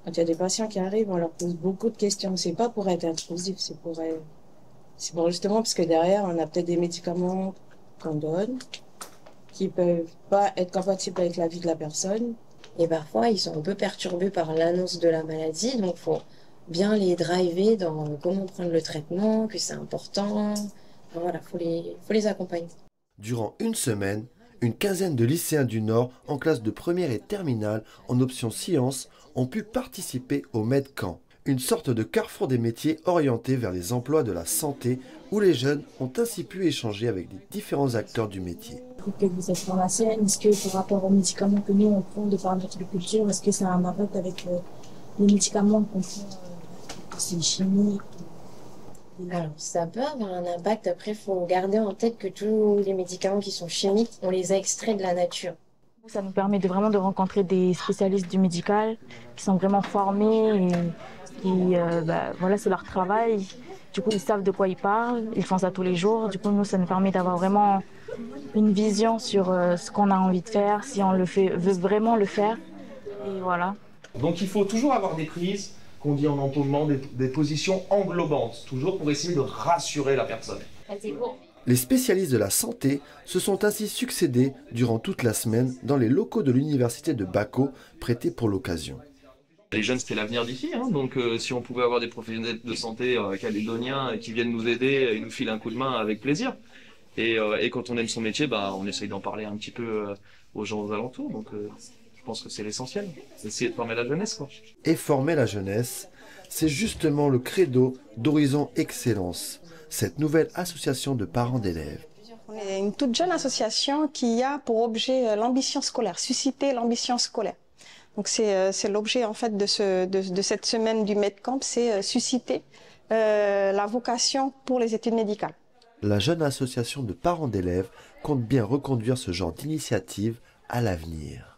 Quand il y a des patients qui arrivent, on leur pose beaucoup de questions. C'est pas pour être intrusif, c'est pour justement parce que derrière, on a peut-être des médicaments qu'on donne qui peuvent pas être compatibles avec la vie de la personne. Et parfois, ils sont un peu perturbés par l'annonce de la maladie, donc faut bien les driver dans comment prendre le traitement, que c'est important. Enfin, voilà, faut les accompagner. Durant une semaine, une quinzaine de lycéens du Nord en classe de première et terminale en option sciences ont pu participer au MedCamp, une sorte de carrefour des métiers orienté vers les emplois de la santé où les jeunes ont ainsi pu échanger avec les différents acteurs du métier. Que vous êtes pharmacienne, est-ce que par rapport aux médicaments que nous on prend de par notre culture, est-ce que ça a un impact avec les médicaments qu'on prend, c'est chimique? Alors, ça peut avoir un impact. Après, il faut garder en tête que tous les médicaments qui sont chimiques, on les a extraits de la nature. Ça nous permet de vraiment de rencontrer des spécialistes du médical qui sont vraiment formés et voilà, c'est leur travail. Du coup, ils savent de quoi ils parlent, ils font ça tous les jours. Du coup, nous, ça nous permet d'avoir vraiment une vision sur ce qu'on a envie de faire, si on le fait, veut vraiment le faire. Et voilà. Donc il faut toujours avoir des prises, qu'on dit en empaumement, des positions englobantes, toujours pour essayer de rassurer la personne. Les spécialistes de la santé se sont ainsi succédés durant toute la semaine dans les locaux de l'université de Bako, prêtés pour l'occasion. Les jeunes, c'était l'avenir d'ici, hein, donc si on pouvait avoir des professionnels de santé calédoniens qui viennent nous aider et nous filer un coup de main avec plaisir. Et quand on aime son métier, bah, on essaye d'en parler un petit peu aux gens aux alentours. Donc je pense que c'est l'essentiel, c'est essayer de former la jeunesse, quoi. Et former la jeunesse, c'est justement le credo d'Horizon Excellence, cette nouvelle association de parents d'élèves. On est une toute jeune association qui a pour objet l'ambition scolaire, susciter l'ambition scolaire. Donc c'est l'objet en fait de cette semaine du MedCamp, c'est susciter la vocation pour les études médicales. La jeune association de parents d'élèves compte bien reconduire ce genre d'initiative à l'avenir.